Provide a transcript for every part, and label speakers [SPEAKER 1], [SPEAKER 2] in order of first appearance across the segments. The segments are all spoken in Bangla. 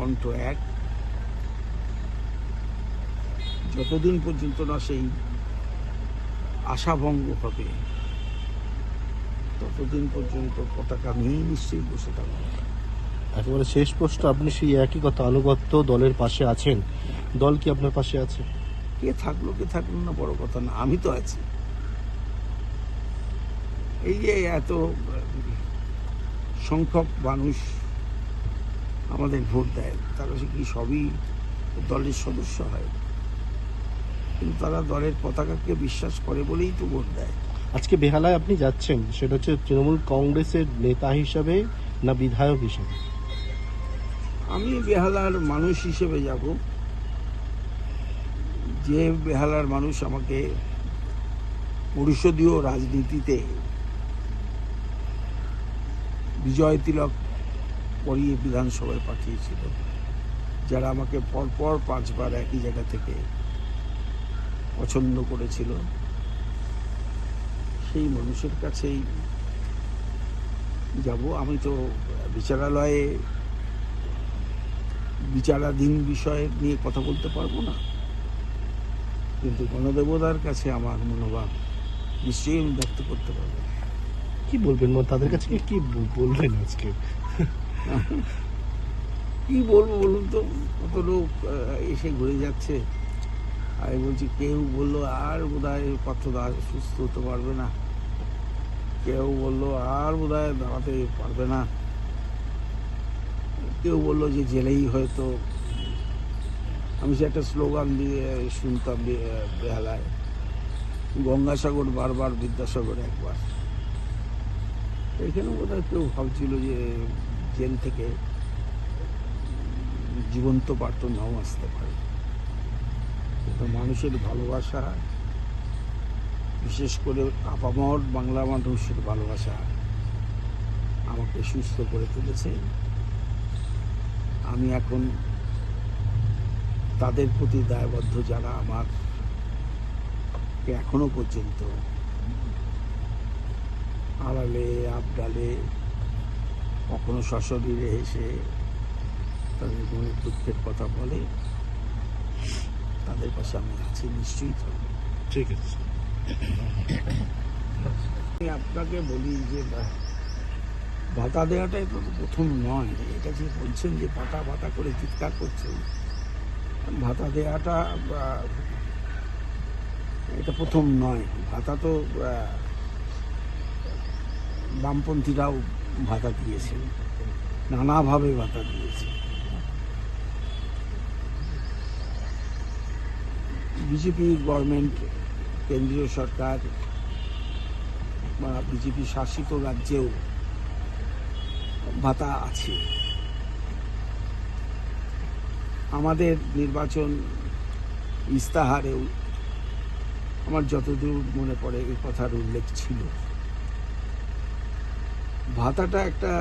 [SPEAKER 1] কণ্ঠ এক। যতদিন পর্যন্ত না সেই আশাভঙ্গ হবে ততদিন পর্যন্ত পতাকা নিয়েই নিশ্চয়ই বসে থাকবো।
[SPEAKER 2] একেবারে শেষ প্রশ্ন, আপনি সেই একই কথা, আনুগত্য দলের পাশে আছেন, দল কি আপনার পাশে আছে?
[SPEAKER 1] কে থাকলো না বড় কথা না, আমি তো আছি। এই যে এত সংখ্যক মানুষ আমাদের ভোট দেয়, তারা কি সবই দলের সদস্য হয়? কিন্তু তারা দলের পতাকাকে বিশ্বাস করে বলেই তো ভোট দেয়।
[SPEAKER 2] আজকে বেহালায় আপনি যাচ্ছেন, সেটা হচ্ছে তৃণমূল কংগ্রেসের নেতা হিসাবে না বিধায়ক হিসাবে?
[SPEAKER 1] আমি বেহালার মানুষ হিসেবে যাব। যে বেহালার মানুষ আমাকে পরিষদীয় রাজনীতিতে বিজয় তিলক পরিয়ে বিধানসভায় পাঠিয়েছিল, যারা আমাকে পরপর 5 বার একই জায়গা থেকে পছন্দ করেছিল, সেই মানুষের কাছেই যাব। আমি তো বিচারালয়ে বিচারাধীন বিষয় নিয়ে কথা বলতে পারবো না, কিন্তু গণদেবতার কাছে আমার মনোভাব নিশ্চয়ই আমি ব্যক্ত করতে পারবো।
[SPEAKER 2] কি বলবেন, তাদের কাছে কি বলবেন আজকে?
[SPEAKER 1] কি বলবো বলুন তো, কত লোক এসে ঘুরে যাচ্ছে। আমি বলছি, কেউ বললো আর বোধহয় পার্থদা সুস্থ হতে পারবে না, কেউ বললো আর বোধহয় দাঁড়াতে পারবে না, কেউ বললো যে জেলেই হয়তো। আমি সে একটা স্লোগান দিয়ে শুনতাম বেহালায়, গঙ্গাসাগর বারবার, বিদ্যাসাগর একবার। এখানে বোধহয় কেউ ভাবছিল যে জেল থেকে জীবন্ত পার্থ নাও আসতে পারে। কিন্তু মানুষের ভালোবাসা, বিশেষ করে আপামর বাংলা মানুষের ভালোবাসা আমাকে সুস্থ করে তুলেছে। আমি এখন তাদের প্রতি দায়বদ্ধ, যারা আমার এখনো পর্যন্ত আড়ালে আবডালে কখনো সশরীরে এসে তাদের মনের দুঃখের কথা বলে, তাদের পাশে আমি আছি, নিশ্চয়ই থাকবো।
[SPEAKER 2] ঠিক আছে।
[SPEAKER 1] আমি আপনাকে বলি যে ভাতা দেওয়াটাই তো প্রথম নয়। এটা যে বলছেন যে ভাতা ভাতা করে চিৎকার করছেন, ভাতা দেওয়াটা এটা প্রথম নয়। ভাতা তো বামপন্থীরাও ভাতা দিয়েছে, নানাভাবে ভাতা দিয়েছে। বিজেপি গভর্নমেন্ট, কেন্দ্রীয় সরকার বা বিজেপি শাসিত রাজ্যেও ভাতা আছে। আমাদের নির্বাচন ইস্তাহারেও আমার যতদূর মনে পড়ে এই কথার উল্লেখ ছিল। ভাতাটা একটা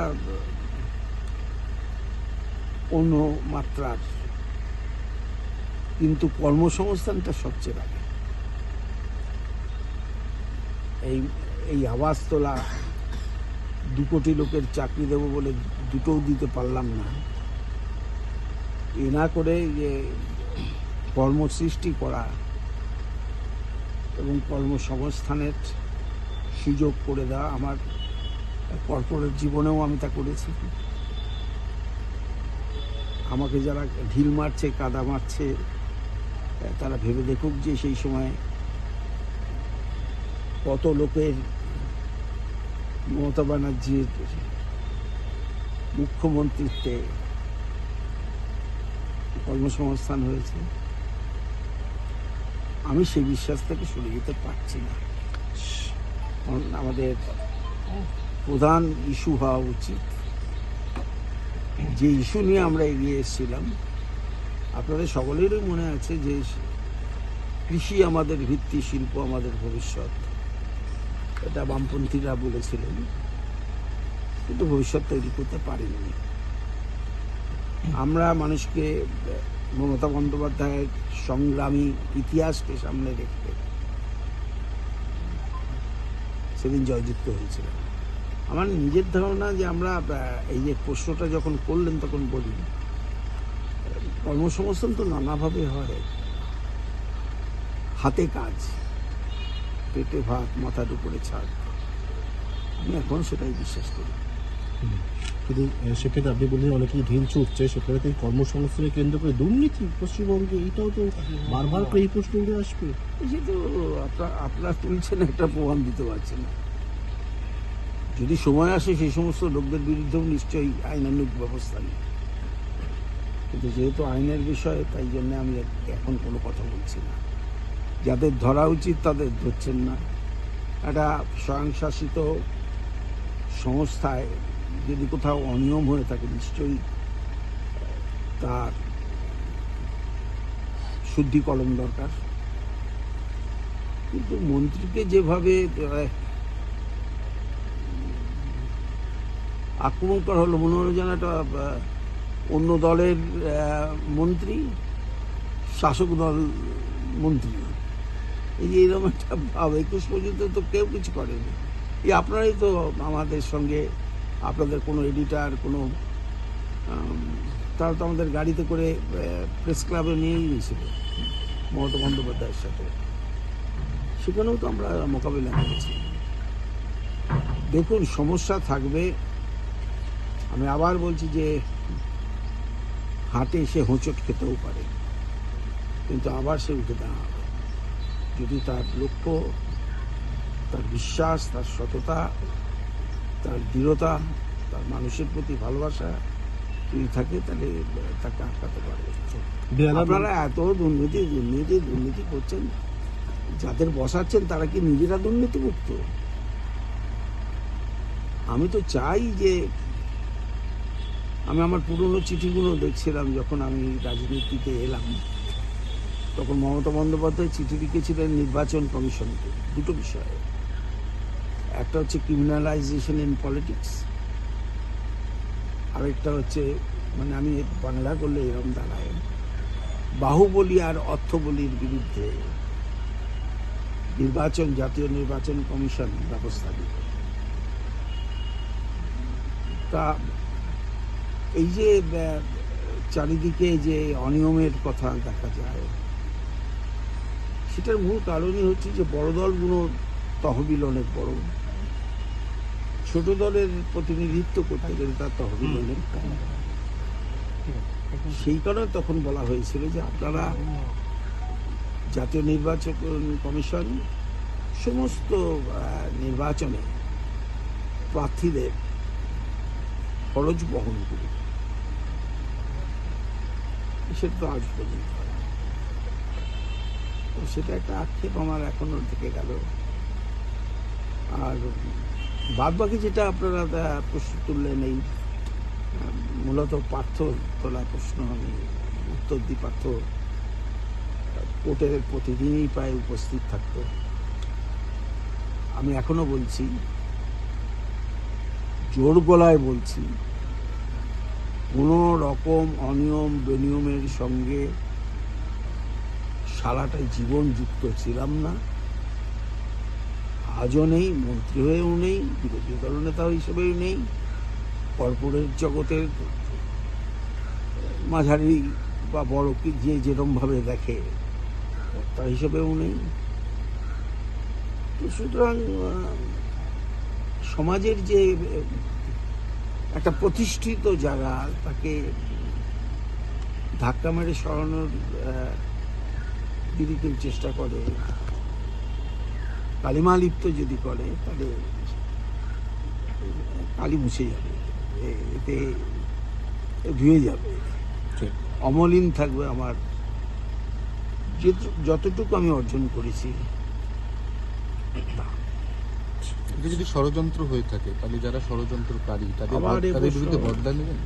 [SPEAKER 1] অন্য মাত্রার, কিন্তু কর্মসংস্থানটা সবচেয়ে আগে। এই আওয়াজ তোলা 2 কোটি লোকের চাকরি দেবো বলে দুটোও দিতে পারলাম না, এ না করে যে কর্মসৃষ্টি করা এবং কর্মসংস্থানের সুযোগ করে দেওয়া, আমার কর্পোরেট জীবনেও আমি তা করেছি। আমাকে যারা ঢিল মারছে, কাদা মারছে, তারা ভেবে দেখুক যে সেই সময় কত লোকের মমতা ব্যানার্জির মুখ্যমন্ত্রীত্বে কর্মসংস্থান হয়েছে। আমি সেই বিশ্বাস থেকে সরে যেতে পারছি না। আমাদের প্রধান ইস্যু হওয়া উচিত, যে ইস্যু নিয়ে আমরা এগিয়ে এসেছিলাম। আপনাদের সকলেরই মনে আছে যে কৃষি আমাদের ভিত্তি, শিল্প আমাদের ভবিষ্যৎ, এটা বামপন্থীরা বলেছিলেন, কিন্তু ভবিষ্যৎ তৈরি করতে পারেনি। আমরা মানুষকে মমতা বন্দ্যোপাধ্যায়ের সংগ্রামী ইতিহাসকে সামনে রেখে সেদিন জয়যুক্ত হয়েছিল। আমার নিজের ধারণা যে আমরা এই যে প্রশ্নটা যখন করলেন তখন বলি কর্মসংস্থান তো নানাভাবে হয়। হাতে কাজ, পেটে ভাত, মাথার উপরে ছাদ, আমি এখন সেটাই বিশ্বাস করি।
[SPEAKER 2] কিন্তু সেক্ষেত্রে আপনি বললেন অনেকেই ঢিল ছুটছে, সেখানে থেকে কর্মসংস্থানকে কেন্দ্র করে দুর্নীতি পশ্চিমবঙ্গে, এইটাও তো বারবার করে এই প্রশ্ন উঠে আসবে।
[SPEAKER 1] এই যে তো আপনারা তুলছেন, একটা প্রমাণ দিতে পারছেন না। যদি সময় আসে সেই সমস্ত লোকদের বিরুদ্ধেও নিশ্চয়ই আইনানুগ ব্যবস্থা নেই, কিন্তু যেহেতু আইনের বিষয়, তাই জন্য আমি এখন কোনো কথা বলছি না। যাদের ধরা উচিত তাদের ধরছেন না। একটা স্বয়ংশাসিত সংস্থায় যদি কোথাও অনিয়ম হয়ে থাকে, নিশ্চয়ই তার শুদ্ধিকরণ দরকার। কিন্তু মন্ত্রীকে যেভাবে আক্রমণ করা হলো, মনে হলো যেন একটা অন্য দলের মন্ত্রী, শাসক দল মন্ত্রী, এই যে এরকম একটা ভাব। 21 পর্যন্ত তো কেউ কিছু করেনি। এই আপনারাই তো আমাদের সঙ্গে, আপনাদের কোনো এডিটার, কোনো তারা তো আমাদের গাড়িতে করে প্রেস ক্লাবে নিয়ে গিয়েছিল মমতা বন্দ্যোপাধ্যায়ের সাথে, সেখানেও তো আমরা মোকাবিলা করেছি। দেখুন, সমস্যা থাকবে। আমি আবার বলছি যে হাটে সে হোঁচট খেতেও পারে, কিন্তু আবার সে উঠে দাঁড়াবে যদি তার লক্ষ্য, তার বিশ্বাস, তার সততা, তার দৃঢ়তা, তার মানুষের প্রতি ভালোবাসা যদি থাকে, তাহলে তাকে আটকাতে পারবে। আপনারা এত দুর্নীতি করছেন, যাদের বসাচ্ছেন তারা কি নিজেরা দুর্নীতিমুক্ত? আমি তো চাই যে, আমি আমার পুরনো চিঠিগুলো দেখছিলাম যখন আমি রাজনীতিতে এলাম, তখন মমতা বন্দ্যোপাধ্যায় চিঠি লিখেছিলেন নির্বাচন কমিশনকে দুটো বিষয়ে। একটা হচ্ছে ক্রিমিনালাইজেশন ইন পলিটিক্স, আরেকটা হচ্ছে, মানে আমি বাংলা করলে এরকম দাঁড়ায়, বাহুবলী আর অর্থবলীর বিরুদ্ধে জাতীয় নির্বাচন কমিশন ব্যবস্থা দিবে। তা এই যে চারিদিকে যে অনিয়মের কথা দেখা যায়, সেটার মূল কারণই হচ্ছে যে বড় দলগুলো তহবিল অনেক বড়, ছোট দলের প্রতিনিধিত্ব করতে গেলে তার তহবিল অনেক কম। সেই কারণে তখন বলা হয়েছিল যে আপনারা জাতীয় নির্বাচন কমিশন সমস্ত নির্বাচনে প্রার্থীদের খরচ বহন করবে। সেটা তো আজ পর্যন্ত হয়। তো সেটা একটা আক্ষেপ আমার এখনো থেকে গেল। আর বাদ বাকি যেটা আপনারা প্রশ্ন তুললেন, এই মূলত পার্থ তোলা প্রশ্ন, আমি উত্তর দিই। পার্থ কোর্টের প্রতিদিনই প্রায় উপস্থিত থাকতো। আমি এখনো বলছি, জোর গলায় বলছি, কোনো রকম অনিয়ম বেনিয়মের সঙ্গে সারাটাই জীবন যুক্ত ছিলাম না, আজও নেই, মন্ত্রী হয়েও নেই, বিরোধী দলনেতা হিসেবেও নেই, কর্পোরেট জগতের মাঝারি বা বড় কি যে যেরকমভাবে দেখে তার হিসেবেও নেই। তো সুতরাং সমাজের যে একটা প্রতিষ্ঠিত জায়গা, তাকে ধাক্কা মেরে সরানোর যদি কেউ চেষ্টা করে, কালিমা লিপ্ত যদি করে, তাহলে কালি মুছে যাবে, এতে ধুয়ে যাবে, অমলিন থাকবে আমার যতটুকু আমি অর্জন করেছি।
[SPEAKER 3] যদি ষড়যন্ত্র হয়ে থাকে, তাহলে যারা ষড়যন্ত্রকারী তাদের বিরুদ্ধে বদলা নেবেন?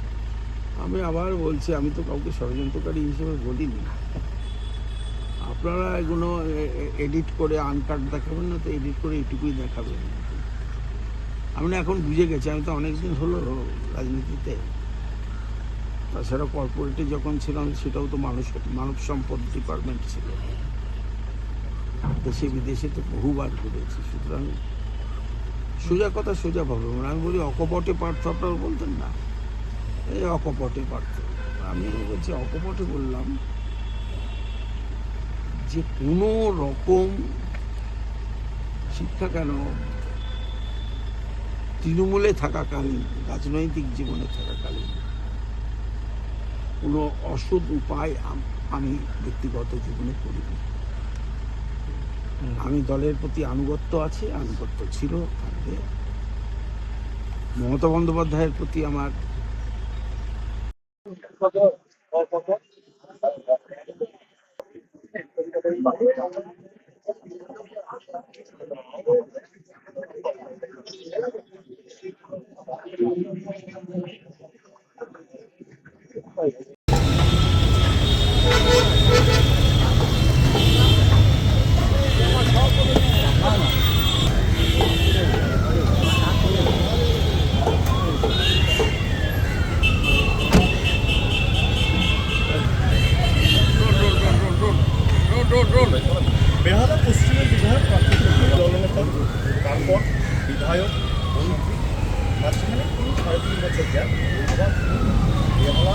[SPEAKER 1] আমি আবার বলছি, আমি তো কাউকে ষড়যন্ত্রকারী হিসেবে বলিনি। আপনারা এগুলো এডিট করে আনকাট দেখাবেন না, তো এডিট করে এইটুকুই দেখাবেন। আমি না এখন বুঝে গেছি, আমি তো অনেকদিন হলো রাজনীতিতে, তাছাড়া কর্পোরেটে যখন ছিলাম সেটাও তো মানব সম্পদ ডিপার্টমেন্ট ছিল, দেশে বিদেশে তো বহুবার ঘুরেছি। সুতরাং সোজা কথা সোজা ভাবে, আমি বলি অকপটে পার্থ, আপনারা বলতেন না, এই অকপটে পার্থ, আমি বলছি অকপটে বললাম যে কোনো রকম শিক্ষা কেন তৃণমূলে থাকাকালীন, রাজনৈতিক জীবনে থাকাকালীন কোনো অসৎ উপায় আমি ব্যক্তিগত জীবনে করিনি। আমি দলের প্রতি আনুগত্য আছে, আনুগত্য ছিল, থাকবে। মমতা বন্দ্যোপাধ্যায়ের প্রতি আমার
[SPEAKER 2] বেহালা পশ্চিমের বিধায়ক প্রার্থী দলনেতা, তারপর বিধায়ক, মন্ত্রী, মাঝখানে 3-3.5 বছর গ্যাপ, আবার বেহালা